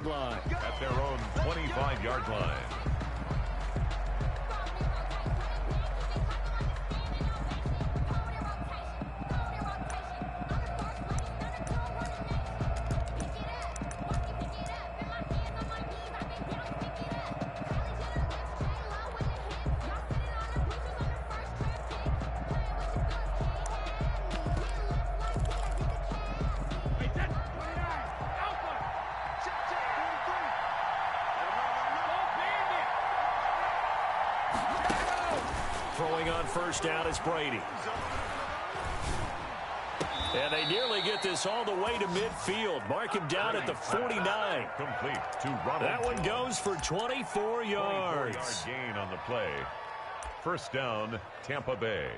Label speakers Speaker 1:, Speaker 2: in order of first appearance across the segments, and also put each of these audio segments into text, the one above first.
Speaker 1: line.
Speaker 2: At their own 25-yard line.
Speaker 1: Throwing on first down is Brady. And they nearly get this all the way to midfield. Mark him down at the 49.
Speaker 2: Complete to Robram.
Speaker 1: That one goes for 24 yards.
Speaker 2: 24-yard gain on the play. First down, Tampa Bay.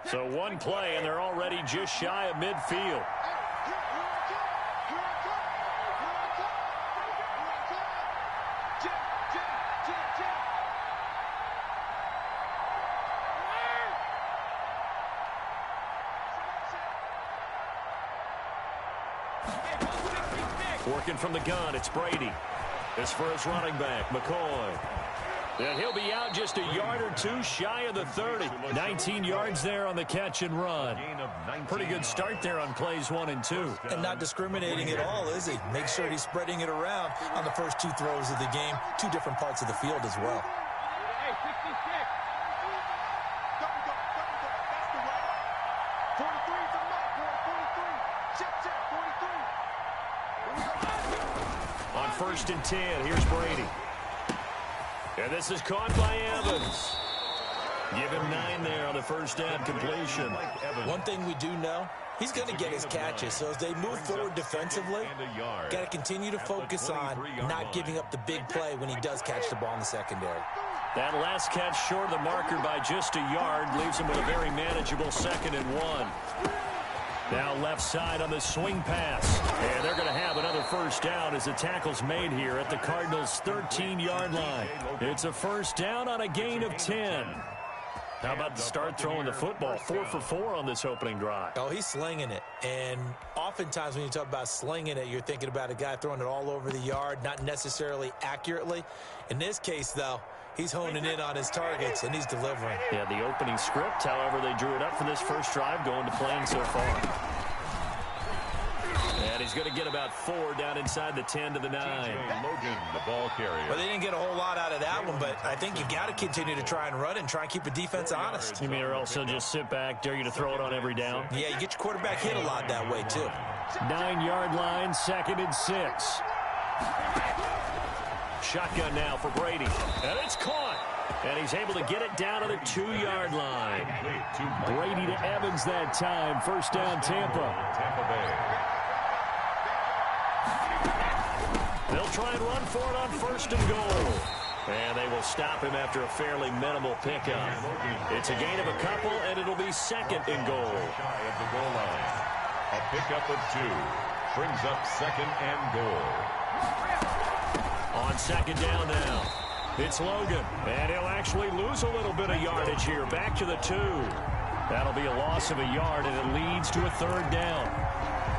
Speaker 1: So one play, and they're already just shy of midfield. Working from the gun, it's Brady. This for his running back, McCoy. And he'll be out just a yard or two shy of the 30. 19 yards there on the catch and run. Pretty good start there on plays 1 and 2.
Speaker 3: And not discriminating at all, is he? Make sure he's spreading it around on the first 2 throws of the game. 2 different parts of the field as well.
Speaker 4: Hey, 66. That's the way. 43 is a mark, boy. 43. Check, 43.
Speaker 1: On first and 10, here's Brady. And this is caught by Evans. Give him 9 there on the first down completion.
Speaker 3: One thing we do know, he's going to get his catches. So as they move forward defensively, got to continue to focus on not giving up the big play when he does catch the ball in the secondary.
Speaker 1: That last catch short of the marker by just a yard leaves him with a very manageable 2nd and 1. Now left side on the swing pass. And they're going to have another first down as the tackle's made here at the Cardinals' 13-yard line. It's a first down on a gain of 10. How about the start throwing the football? 4 for 4 on this opening drive.
Speaker 3: Oh, he's slinging it. And oftentimes when you talk about slinging it, you're thinking about a guy throwing it all over the yard, not necessarily accurately. In this case, though, he's honing in on his targets, and he's delivering.
Speaker 1: Yeah, the opening script, however, they drew it up for this first drive, going to plan so far. And he's going to get about 4 down inside the 10 to the 9.
Speaker 2: Logan, the ball carrier.
Speaker 3: Well, they didn't get a whole lot out of that one, but I think you got to continue to try and run and try and keep the defense honest.
Speaker 1: You mean or else he'll just sit back, dare you to throw it on every down?
Speaker 3: Yeah, you get your quarterback hit a lot that way, too.
Speaker 1: 9-yard line, 2nd and 6. Shotgun now for Brady. And it's caught. And he's able to get it down to the 2-yard line. Brady to Evans that time. First down, Tampa.
Speaker 2: Tampa Bay.
Speaker 1: They'll try and run for it on first and goal. And they will stop him after a fairly minimal pickup. It's a gain of a couple, and it'll be 2nd and goal.
Speaker 2: Shy of the goal line. A pickup of 2. Brings up 2nd and goal.
Speaker 1: On 2nd down now, it's Logan. And he'll actually lose a little bit of yardage here. Back to the 2. That'll be a loss of a yard, and it leads to a 3rd down.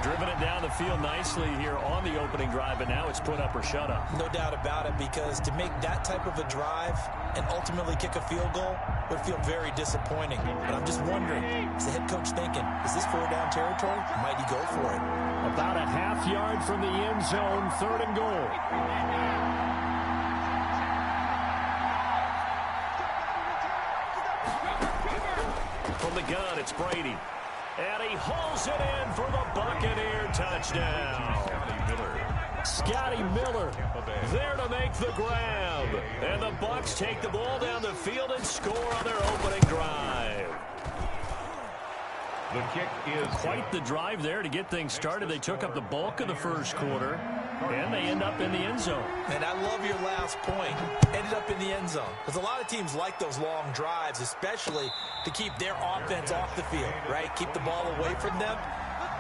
Speaker 1: Driven it down the field nicely here on the opening drive, and now it's put up or shut up.
Speaker 3: No doubt about it, because to make that type of a drive and ultimately kick a field goal would feel very disappointing. But I'm just wondering, is the head coach thinking, is this 4-down territory? Might he go for it?
Speaker 1: About a half yard from the end zone, 3rd and goal. From the gun, it's Brady. And he hauls it in for the Buccaneer touchdown. Scotty Miller there to make the grab. And the Bucs take the ball down the field and score on their opening drive.
Speaker 2: The kick is
Speaker 1: quite the drive there to get things started. They took up the bulk of the first quarter, and they end up in the end zone.
Speaker 3: And I love your last point. Ended up in the end zone. Because a lot of teams like those long drives, especially to keep their offense off the field, right? Keep the ball away from them.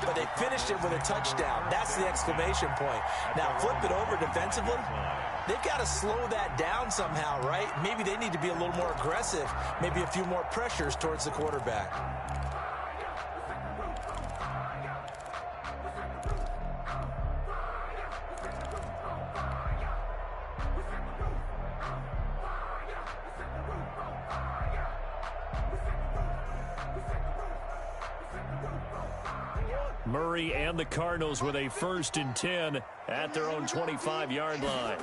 Speaker 3: But they finished it with a touchdown. That's the exclamation point. Now flip it over defensively. They've got to slow that down somehow, right? Maybe they need to be a little more aggressive. Maybe a few more pressures towards the quarterback.
Speaker 1: Murray and the Cardinals with a 1st and 10 at their own 25-yard line.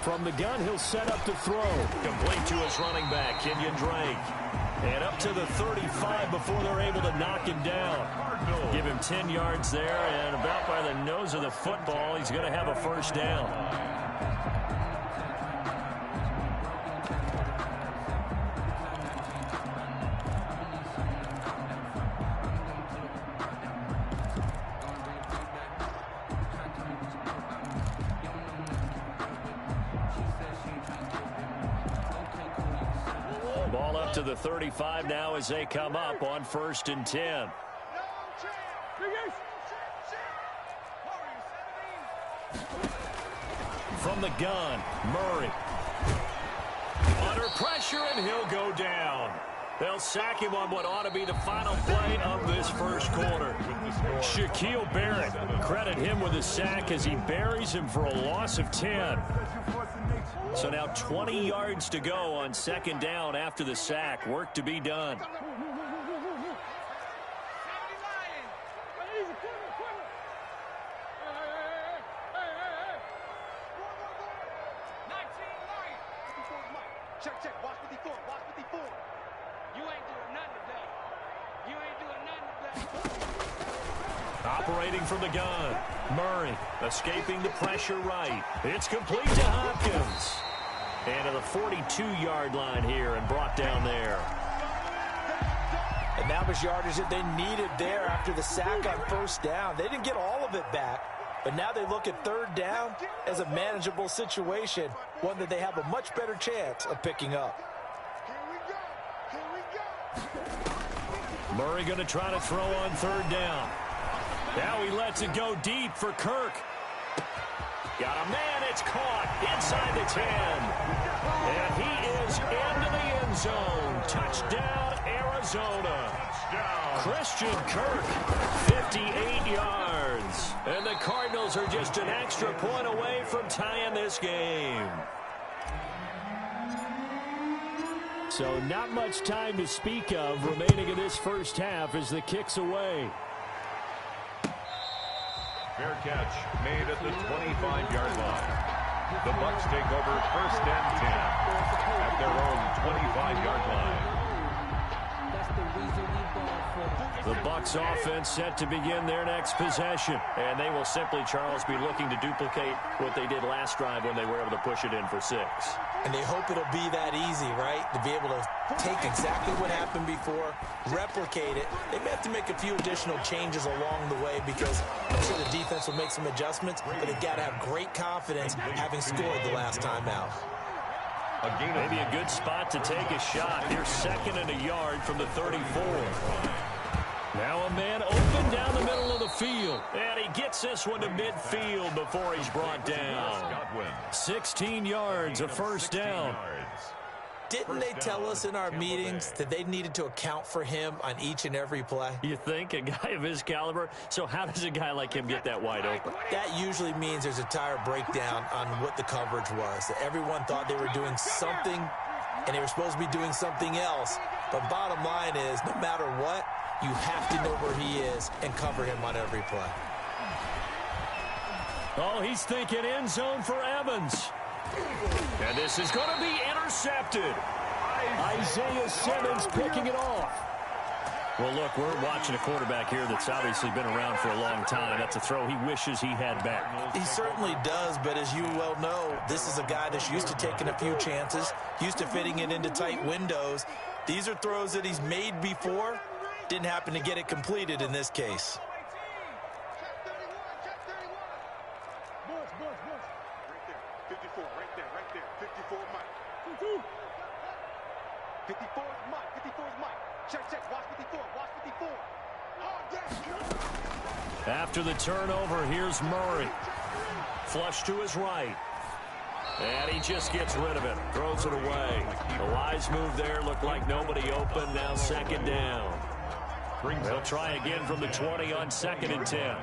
Speaker 1: From the gun, he'll set up to throw. Complete to his running back, Kenyon Drake. And up to the 35 before they're able to knock him down. Give him 10 yards there, and about by the nose of the football, he's going to have a 1st down. Ball up to the 35 now as they come up on 1st and 10. From the gun, Murray. Under pressure, and he'll go down. They'll sack him on what ought to be the final play of this 1st quarter. Shaquille Barrett, credit him with a sack as he buries him for a loss of 10. So now 20 yards to go on 2nd down after the sack. Work to be done.
Speaker 4: Check, check. Watch 54. Watch 54. You ain't doing nothing today. You ain't doing nothing today.
Speaker 1: Operating from the gun, Murray escaping the pressure right. It's complete to Hopkins. And to the 42-yard line here and brought down there.
Speaker 3: And that was yardage that they needed there after the sack on 1st down. They didn't get all of it back, but now they look at 3rd down as a manageable situation, one that they have a much better chance of picking up.
Speaker 4: Here we go.
Speaker 1: Murray going to try to throw on 3rd down. Now he lets it go deep for Kirk. Got a man, it's caught inside the 10. And he is into the end zone. Touchdown, Arizona. Christian Kirk, 58 yards. And the Cardinals are just an extra point away from tying this game. So not much time to speak of remaining in this 1st half as the kick's away.
Speaker 2: Fair catch made at the 25-yard line. The Bucs take over 1st and 10 at their own 25-yard line.
Speaker 1: The Bucs offense set to begin their next possession. And they will simply, Charles, be looking to duplicate what they did last drive when they were able to push it in for 6.
Speaker 3: And they hope it'll be that easy, right? To be able to take exactly what happened before, replicate it. They may have to make a few additional changes along the way because I'm sure the defense will make some adjustments, but they've got to have great confidence having scored the last time out.
Speaker 1: Maybe a good spot to take a shot. Here's 2nd and a yard from the 34. Now a man open down the middle of the field. And he gets this one to midfield before he's brought down. 16 yards, a 1st down.
Speaker 3: Didn't they tell us in our meetings that they needed to account for him on each and every play?
Speaker 1: You think? A guy of his caliber? So how does a guy like him get that wide open?
Speaker 3: That usually means there's a tire breakdown on what the coverage was. That everyone thought they were doing something, and they were supposed to be doing something else. But bottom line is, no matter what, you have to know where he is and cover him on every play.
Speaker 1: Oh, he's thinking end zone for Evans. And this is going to be intercepted. Isaiah Simmons picking it off. Well, look, we're watching a quarterback here that's obviously been around for a long time. That's a throw he wishes he had back.
Speaker 3: He certainly does, but as you well know, this is a guy that's used to taking a few chances, used to fitting it into tight windows. These are throws that he's made before. Didn't happen to get it completed in this case.
Speaker 1: After the turnover, here's Murray. Flush to his right. And he just gets rid of it. Throws it away. The wise move there. Looked like nobody open. Now 2nd down. They'll try again from the 20 on 2nd and 10.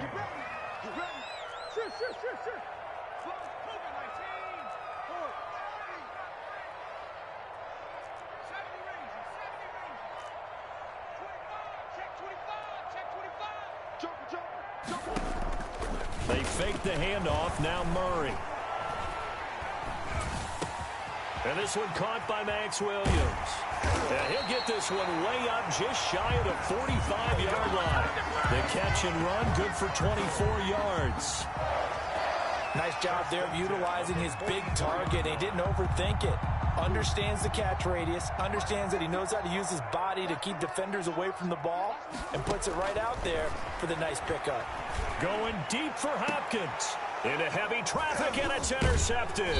Speaker 1: They fake the handoff. Now Murray. And this one caught by Max Williams. And he'll get this one way up just shy of the 45-yard line. The catch and run, good for 24 yards.
Speaker 3: Nice job there of utilizing his big target. He didn't overthink it. Understands the catch radius, understands that he knows how to use his body to keep defenders away from the ball, and puts it right out there for the nice pickup.
Speaker 1: Going deep for Hopkins. Into heavy traffic, and it's intercepted.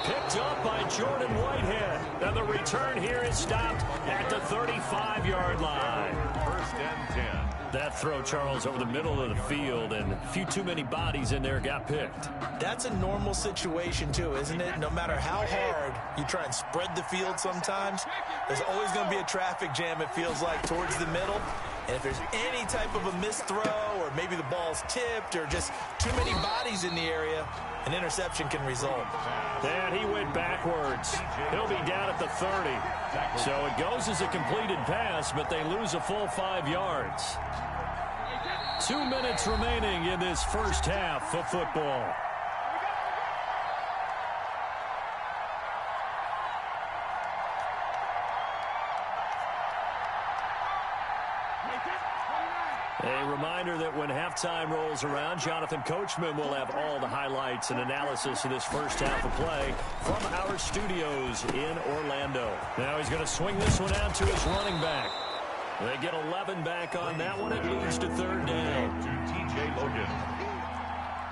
Speaker 1: Picked up by Jordan Whitehead. And the return here is stopped at the 35-yard line.
Speaker 2: First and 10.
Speaker 1: That throw, Charles, over the middle of the field, and a few too many bodies in there got picked.
Speaker 3: That's a normal situation, too, isn't it? No matter how hard you try and spread the field sometimes, there's always going to be a traffic jam, it feels like, towards the middle. And if there's any type of a missed throw, or maybe the ball's tipped, or just too many bodies in the area, an interception can result.
Speaker 1: And he went backwards. He'll be down at the 30. So it goes as a completed pass, but they lose a full 5 yards. 2 minutes remaining in this first half of football. A reminder that when halftime rolls around, Jonathan Coachman will have all the highlights and analysis of this first half of play from our studios in Orlando. Now he's going to swing this one out to his running back. They get 11 back on that one. It leads to third down.
Speaker 2: To T.J. Logan.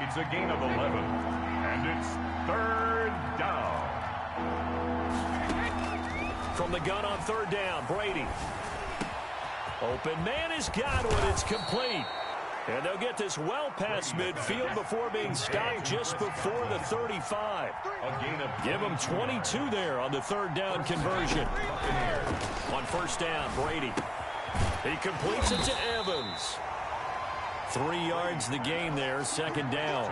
Speaker 2: It's a gain of 11, and it's third down.
Speaker 1: From the gun on third down, Brady. Open man has got one. It's complete. And they'll get this well past midfield before being stopped just before the 35. Give them 22 there on the third down conversion. On first down, Brady. He completes it to Evans. 3 yards the gain there, second down.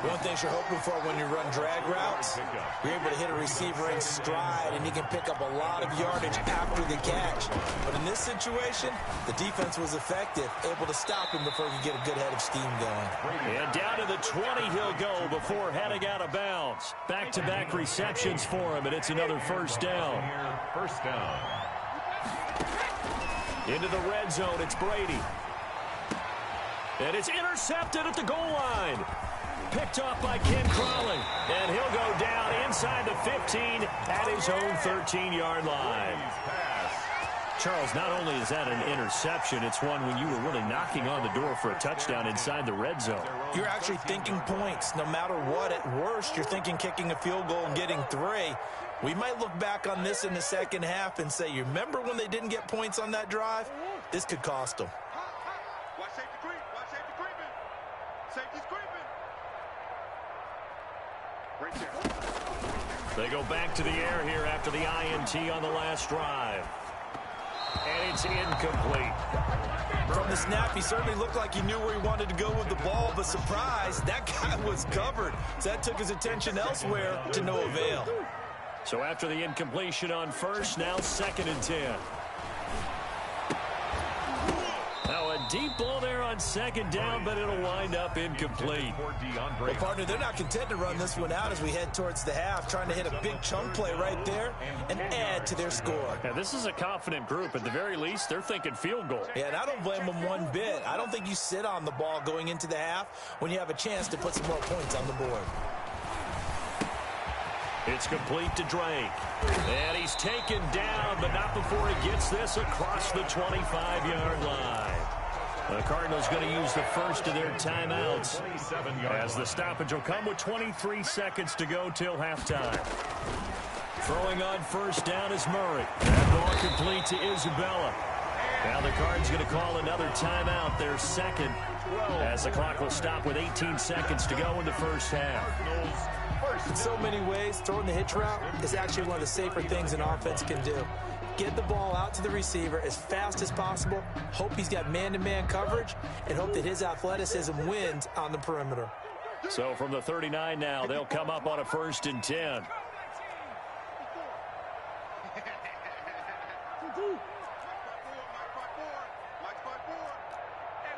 Speaker 3: One thing you're hoping for when you run drag routes, you're able to hit a receiver in stride, and he can pick up a lot of yardage after the catch. But in this situation, the defense was effective, able to stop him before he could get a good head of steam going.
Speaker 1: And down to the 20 he'll go before heading out of bounds. Back-to-back receptions for him, and it's another first down.
Speaker 2: First down.
Speaker 1: Into the red zone, it's Brady. And it's intercepted at the goal line. Picked off by Ken Crawley. And he'll go down inside the 15 at his own 13-yard line. Charles, not only is that an interception, it's one when you were really knocking on the door for a touchdown inside the red zone.
Speaker 3: You're actually thinking points. No matter what, at worst, you're thinking kicking a field goal and getting 3. We might look back on this in the second half and say, you remember when they didn't get points on that drive? This could cost them.
Speaker 4: Watch safety creep. Watch safety creeping. Safety's creeping. Right there.
Speaker 1: They go back to the air here after the INT on the last drive. And it's incomplete.
Speaker 3: From the snap, he certainly looked like he knew where he wanted to go with the ball, but surprise, that guy was covered. So that took his attention elsewhere to no avail.
Speaker 1: So after the incompletion on first, now second and 10. Now a deep ball there on second down, but it'll wind up incomplete.
Speaker 3: Well, partner, they're not content to run this one out as we head towards the half, trying to hit a big chunk play right there and add to their score.
Speaker 1: Now, this is a confident group. At the very least, they're thinking field goal.
Speaker 3: Yeah, and I don't blame them one bit. I don't think you sit on the ball going into the half when you have a chance to put some more points on the board.
Speaker 1: It's complete to Drake. And he's taken down, but not before he gets this across the 25-yard line. The Cardinals going to use the first of their timeouts as the stoppage will come with 23 seconds to go till halftime. Throwing on first down is Murray. That ball complete to Isabella. Now the Cards going to call another timeout, their second, as the clock will stop with 18 seconds to go in the first half.
Speaker 3: In so many ways, throwing the hitch route is actually one of the safer things an offense can do. Get the ball out to the receiver as fast as possible, hope he's got man-to-man coverage, and hope that his athleticism wins on the perimeter.
Speaker 1: So from the 39 now, they'll come up on a first and 10.
Speaker 4: Hey,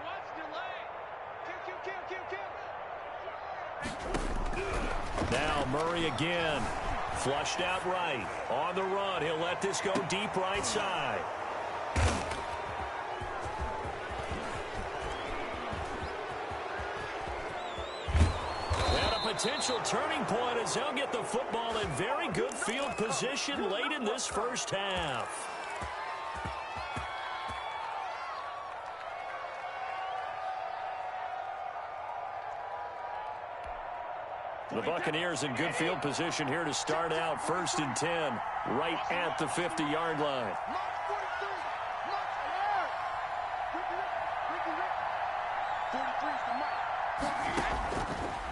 Speaker 4: watch them
Speaker 1: Now Murray again. Flushed out right. On the run. He'll let this go deep right side. And a potential turning point as they'll get the football in very good field position late in this first half. The Buccaneers in good field position here to start out. 1st and 10, right at the 50-yard line.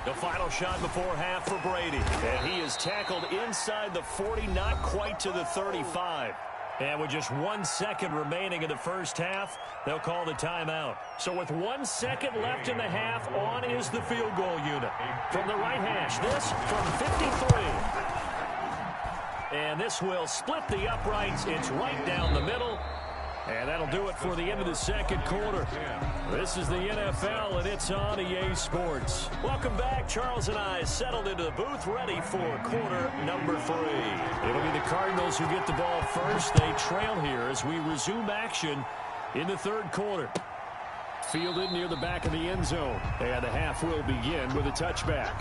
Speaker 1: The final shot before half for Brady. And he is tackled inside the 40, not quite to the 35. And with just 1 second remaining in the first half, they'll call the timeout. So with 1 second left in the half, on is the field goal unit. From the right hash, this from 53. And this will split the uprights. It's right down the middle. And that'll do it for the end of the second quarter. This is the NFL, and it's on EA Sports. Welcome back. Charles and I settled into the booth, ready for quarter number 3. It'll be the Cardinals who get the ball first. They trail here as we resume action in the third quarter. Fielded near the back of the end zone. And the half will begin with a touchback.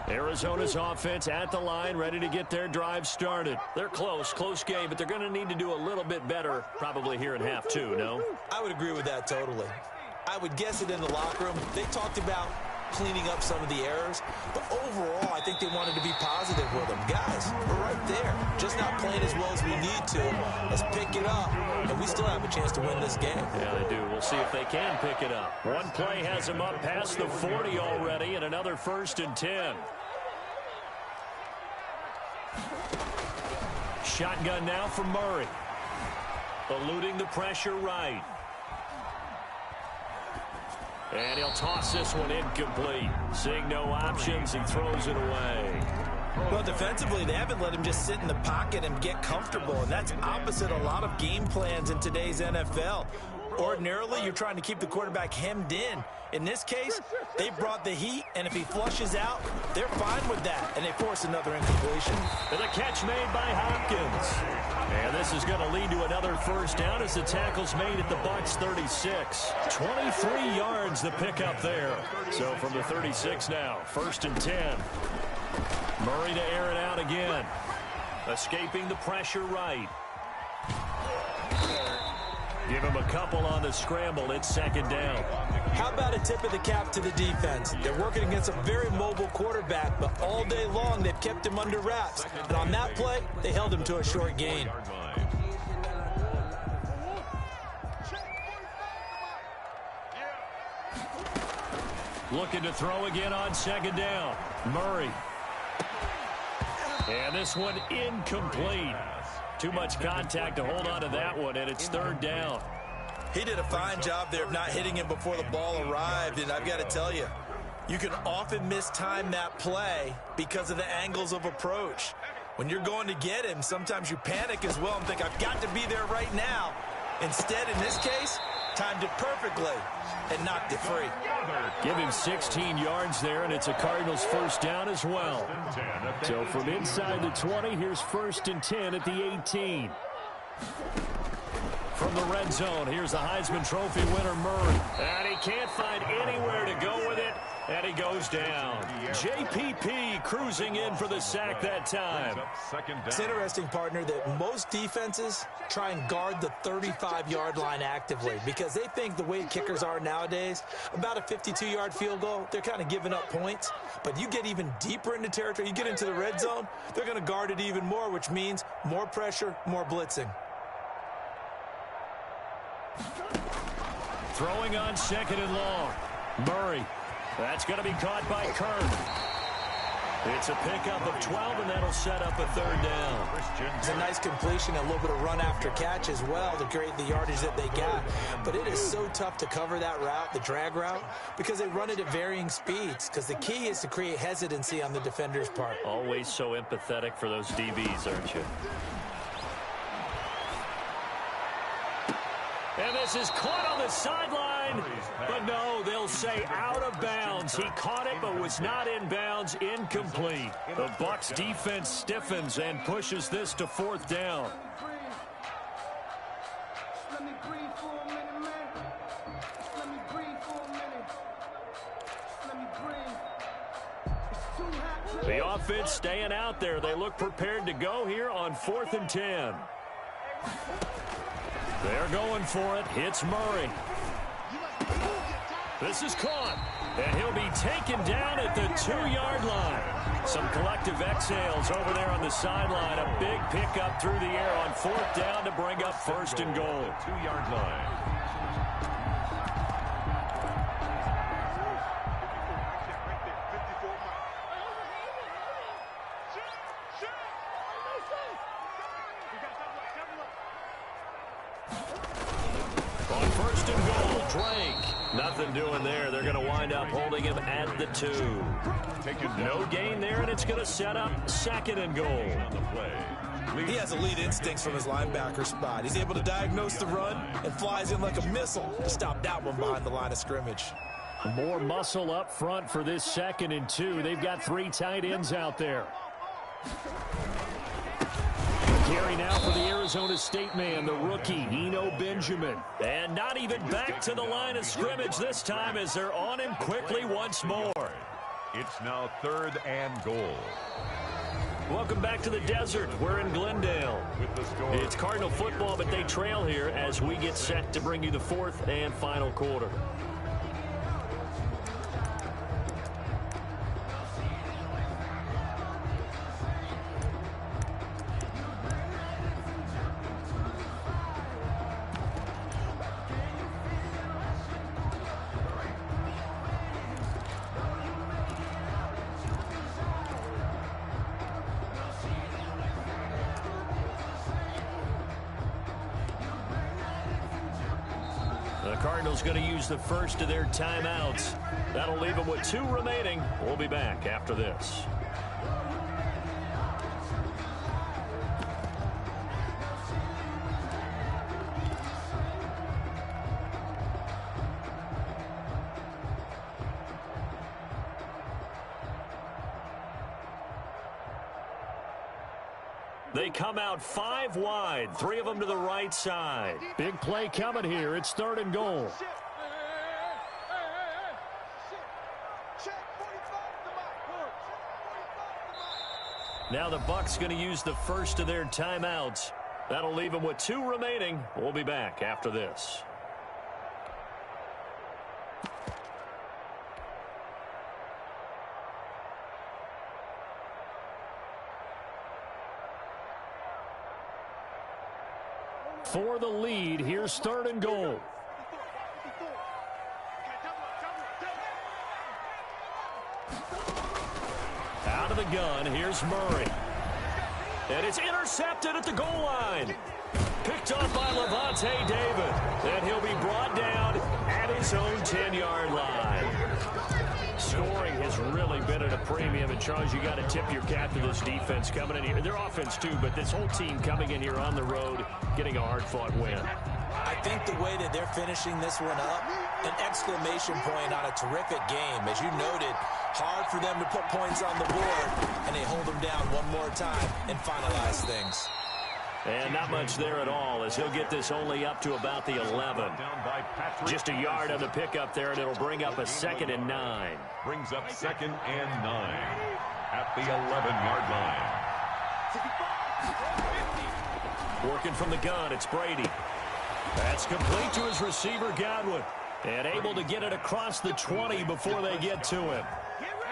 Speaker 1: Arizona's offense at the line, ready to get their drive started. They're close game, but they're going to need to do a little bit better probably here in half 2, no?
Speaker 3: I would agree with that totally. I would guess it in the locker room. They talked about cleaning up some of the errors, but overall, I think they wanted to be positive with them. Guys, we're right there. Just not playing as well as we need to. Let's pick it up, and we still have a chance to win this game.
Speaker 1: Yeah, they do. We'll see if they can pick it up. One play has them up past the 40 already, and another 1st and 10. Shotgun now for Murray. Eluding the pressure right. And he'll toss this one incomplete. Seeing no options, he throws it away.
Speaker 3: Well, defensively, they haven't let him just sit in the pocket and get comfortable, and that's opposite a lot of game plans in today's NFL. Ordinarily, you're trying to keep the quarterback hemmed in. In this case, they brought the heat, and if he flushes out, they're fine with that, and they force another incompletion.
Speaker 1: And the catch made by Hopkins. And this is going to lead to another first down as the tackle's made at the Bucs 36. 23 yards the pickup there. So from the 36 now, 1st and 10. Murray to air it out again. Escaping the pressure right. Give him a couple on the scramble. It's 2nd down.
Speaker 3: How about a tip of the cap to the defense? They're working against a very mobile quarterback, but all day long they've kept him under wraps. And on that play, they held him to a short gain.
Speaker 1: Looking to throw again on 2nd down. Murray. And this one incomplete. Too much contact to hold on to that one, and it's 3rd down.
Speaker 3: He did a fine job there of not hitting him before the ball arrived, and I've got to tell you, you can often mistime that play because of the angles of approach. When you're going to get him, sometimes you panic as well and think, I've got to be there right now. Instead, in this case, timed it perfectly and knocked it free.
Speaker 1: Give him 16 yards there, and it's a Cardinals 1st down as well. So from inside the 20, here's 1st and 10 at the 18. From the red zone, here's the Heisman Trophy winner, Murray. And he can't find anywhere to go with it, and he goes down. JPP cruising in for the sack that time.
Speaker 3: It's interesting, partner, that most defenses try and guard the 35-yard line actively because they think the way kickers are nowadays, about a 52-yard field goal, they're kind of giving up points. But you get even deeper into territory, you get into the red zone, they're going to guard it even more, which means more pressure, more blitzing.
Speaker 1: Throwing on 2nd and long. Murray. That's going to be caught by Kern. It's a pickup of 12, and that'll set up a third down.
Speaker 3: It's a nice completion, a little bit of run after catch as well to create the yardage that they got. But it is so tough to cover that route, the drag route, because they run it at varying speeds. Because the key is to create hesitancy on the defender's part.
Speaker 1: Always so empathetic for those DBs, aren't you? And this is caught on the sideline, but no, they'll say out of bounds. He caught it, but was not in bounds, incomplete. The Bucs defense stiffens and pushes this to fourth down. The offense staying out there. They look prepared to go here on 4th and 10. They're going for it. Hits Murray. This is caught. And he'll be taken down at the 2-yard line. Some collective exhales over there on the sideline. A big pickup through the air on 4th down to bring up 1st and goal.
Speaker 2: 2-yard line.
Speaker 1: Nothing doing there. They're going to wind up holding him at the 2. No gain there, and it's going to set up 2nd and goal.
Speaker 3: He has elite instincts from his linebacker spot. He's able to diagnose the run and flies in like a missile to stop that one behind the line of scrimmage.
Speaker 1: More muscle up front for this 2nd and 2. They've got 3 tight ends out there. Carry now for the Arizona State man, the rookie, Eno Benjamin. And not even back to the line of scrimmage this time as they're on him quickly once more.
Speaker 2: It's now 3rd and goal.
Speaker 1: Welcome back to the desert. We're in Glendale.
Speaker 2: With the score,
Speaker 1: it's Cardinal football, but they trail here as we get set to bring you the 4th and final quarter. Cardinals going to use the first of their timeouts. That'll leave them with 2 remaining. We'll be back after this. They come out 5 wide, 3 of them to the right side. Big play coming here. It's 3rd and goal. Now the Bucs going to use the first of their timeouts. That'll leave them with 2 remaining. We'll be back after this. For the lead, here's 3rd and goal. Out of the gun, here's Murray. And it's intercepted at the goal line. Picked up by Levante David. And he'll be brought down at his own 10-yard line. Scoring has really been at a premium. And, Charles, you got to tip your cap to this defense coming in here. Their offense, too, but this whole team coming in here on the road, getting a hard-fought win.
Speaker 3: I think the way that they're finishing this one up, an exclamation point on a terrific game. As you noted, hard for them to put points on the board, and they hold them down one more time and finalize things.
Speaker 1: And not much there at all, as he'll get this only up to about the 11. Just a yard on the pickup there, and it'll bring up a 2nd and 9.
Speaker 2: Brings up 2nd and 9 at the 11-yard line.
Speaker 1: Working from the gun, it's Brady. That's complete to his receiver, Godwin. And able to get it across the 20 before they get to him.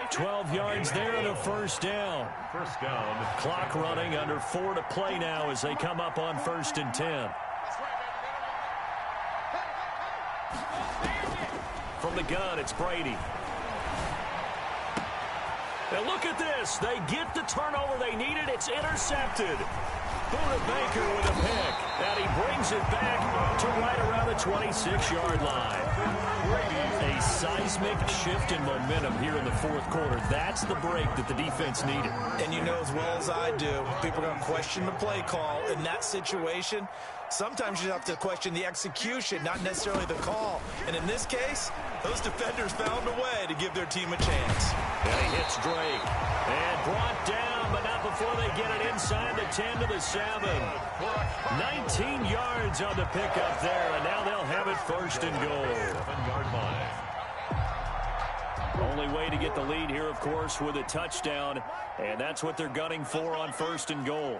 Speaker 1: 12 yards there and a 1st down.
Speaker 2: 1st down.
Speaker 1: Clock running, under 4 to play now as they come up on 1st and 10. From the gun, it's Brady. And look at this. They get the turnover they needed. It's intercepted. Buda Baker with a pick. And he brings it back to right around the 26-yard line. A seismic shift in momentum here in the fourth quarter. That's the break that the defense needed.
Speaker 3: And you know as well as I do, people are going to question the play call in that situation. Sometimes you have to question the execution, not necessarily the call. And in this case, those defenders found a way to give their team a chance.
Speaker 1: And he hits Drake. And brought down, but not before they get it inside the 10 to the 7. 19 yards on the pickup there, and now they'll have it first and goal.
Speaker 2: 7-yard line.
Speaker 1: Only way to get the lead here, of course, with a touchdown. And that's what they're gunning for on first and goal.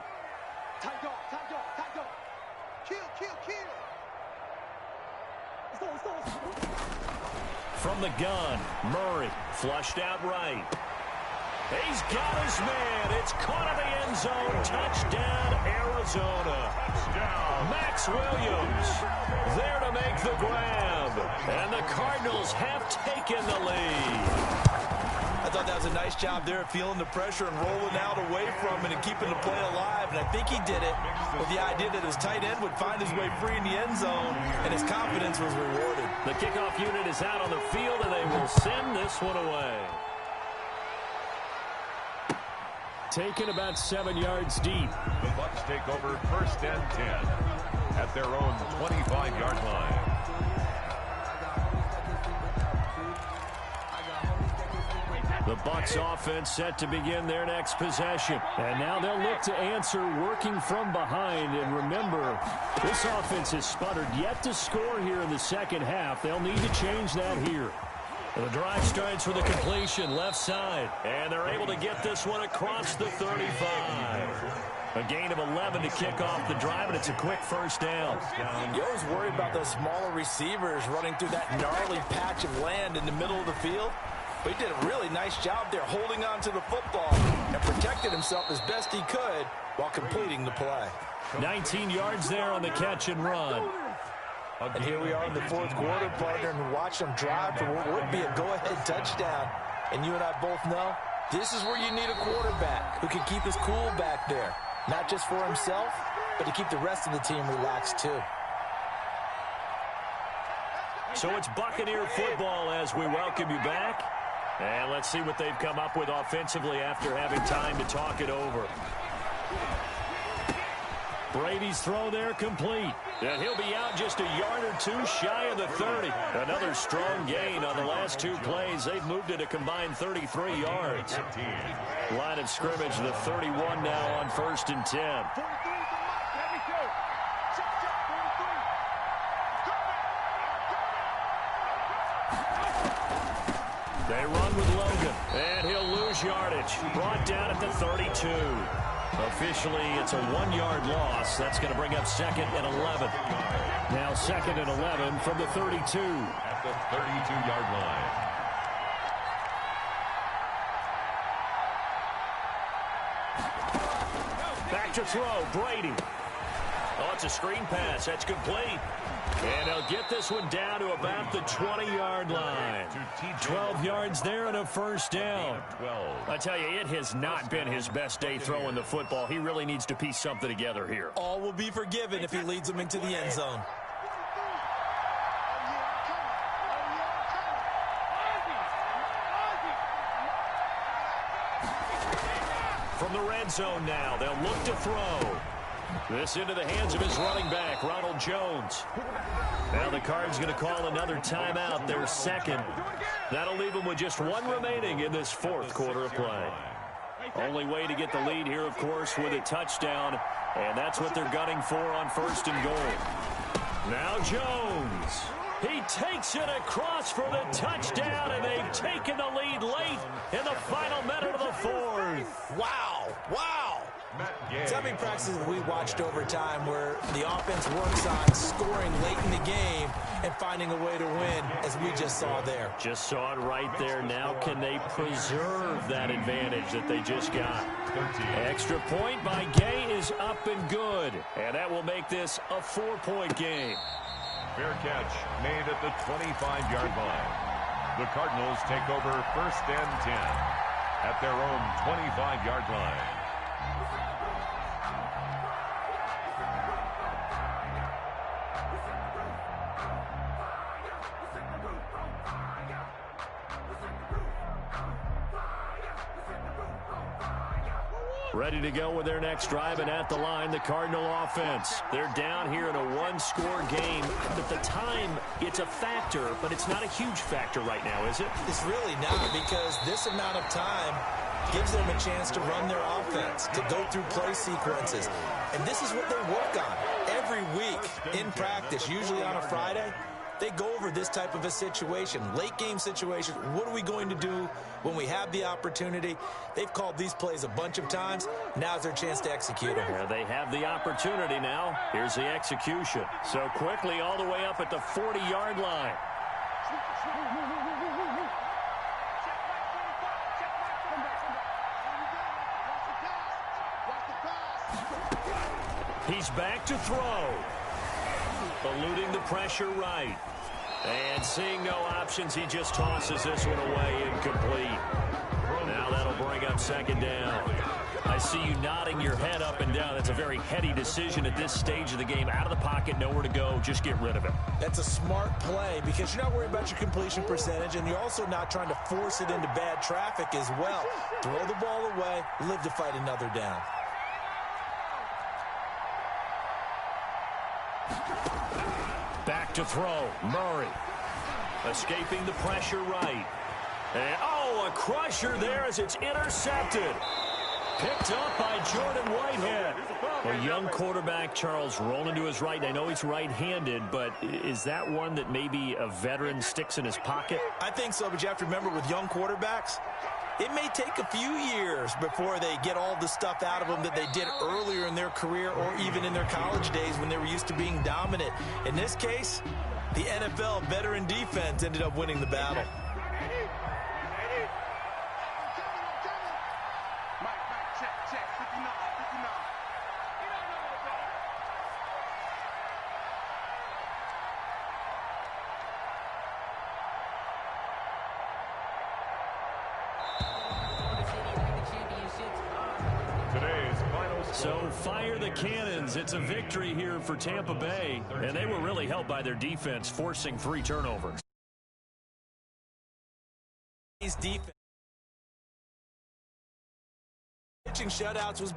Speaker 4: Tight go, tight go, tight go. Kill, kill, kill. Let's go, let's go, let's go.
Speaker 1: From the gun, Murray flushed out right. He's got his man. It's caught in the end zone. Touchdown, Arizona.
Speaker 2: Touchdown.
Speaker 1: Max Williams there to make the grab. And the Cardinals have taken the lead.
Speaker 3: I thought that was a nice job there of feeling the pressure and rolling out away from it and keeping the play alive. And I think he did it with the idea that his tight end would find his way free in the end zone, and his confidence was rewarded.
Speaker 1: The kickoff unit is out on the field, and they will send this one away. Taken about 7 yards deep.
Speaker 2: The Bucs take over first and 10 at their own 25-yard line.
Speaker 1: The Bucs offense set to begin their next possession. And now they'll look to answer working from behind. And remember, this offense has sputtered yet to score here in the second half. They'll need to change that here. The drive starts with a completion left side. And they're able to get this one across the 35. A gain of 11 to kick off the drive, and it's a quick first down.
Speaker 3: You always worry about those smaller receivers running through that gnarly patch of land in the middle of the field. But he did a really nice job there holding on to the football and protected himself as best he could while completing the play.
Speaker 1: 19 yards there on the catch and run.
Speaker 3: And here we are in the fourth quarter, partner, and watch them drive for what would be a go-ahead touchdown. And you and I both know this is where you need a quarterback who can keep his cool back there. Not just for himself, but to keep the rest of the team relaxed too.
Speaker 1: So it's Buccaneer football as we welcome you back. And let's see what they've come up with offensively after having time to talk it over. Brady's throw there complete. And he'll be out just a yard or two shy of the 30. Another strong gain on the last two plays. They've moved it a combined 33 yards. Line of scrimmage, the 31 now on first and 10. They run with Logan, and he'll lose yardage. Brought down at the 32. Officially, it's a 1-yard loss. That's going to bring up second and 11. Now second and 11 from the 32.
Speaker 2: At the 32-yard line.
Speaker 1: Back to throw, Brady. Oh, it's a screen pass. That's complete. And they'll get this one down to about the 20-yard line. 12 yards there and a first down. I tell you, it has not been his best day throwing the football. He really needs to piece something together here.
Speaker 3: All will be forgiven if he leads them into the end zone.
Speaker 1: From the red zone now, they'll look to throw. This into the hands of his running back, Ronald Jones. Now the Cards going to call another timeout, their second. That'll leave them with just one remaining in this fourth quarter of play. Only way to get the lead here, of course, with a touchdown. And that's what they're gunning for on first and goal. Now Jones. He takes it across for the touchdown, and they've taken the lead late in the final minute of the fourth.
Speaker 3: Wow, wow. So many practices we watched over time where the offense works on scoring late in the game and finding a way to win, as we just saw there.
Speaker 1: Just saw it right there. Now can they preserve that advantage that they just got?
Speaker 2: 13.
Speaker 1: Extra point by Gay is up and good. And that will make this a 4-point game.
Speaker 2: Fair catch made at the 25-yard line. The Cardinals take over first and 10 at their own 25-yard line.
Speaker 1: Ready to go with their next drive, and at the line, the Cardinal offense. They're down here in a one-score game. At the time, it's a factor, but it's not a huge factor right now, is it?
Speaker 3: It's really not, because this amount of time gives them a chance to run their offense, to go through play sequences. And this is what they work on every week in practice, usually on a Friday. They go over this type of a situation, late-game situation. What are we going to do when we have the opportunity? They've called these plays a bunch of times. Now's their chance to execute them.
Speaker 1: Yeah, they have the opportunity now. Here's the execution. So quickly all the way up at the 40-yard line. He's back to throw. Eluding the pressure right. And seeing no options, he just tosses this one away incomplete. Now that'll bring up second down. I see you nodding your head up and down. That's a very heady decision at this stage of the game. Out of the pocket, nowhere to go. Just get rid of him.
Speaker 3: That's a smart play because you're not worried about your completion percentage, and you're also not trying to force it into bad traffic as well. Throw the ball away, live to fight another down.
Speaker 1: Back to throw. Murray. Escaping the pressure right. And, a crusher there as it's intercepted. Picked up by Jordan Whitehead. A young quarterback, Charles, rolling to his right. I know he's right-handed, but is that one that maybe a veteran sticks in his pocket?
Speaker 3: I think so, but you have to remember with young quarterbacks, it may take a few years before they get all the stuff out of them that they did earlier in their career or even in their college days when they were used to being dominant. In this case, the NFL veteran defense ended up winning the battle.
Speaker 1: So fire the cannons. It's a victory here for Tampa Bay, and they were really helped by their defense, forcing 3 turnovers.
Speaker 3: His defense pitching shutouts was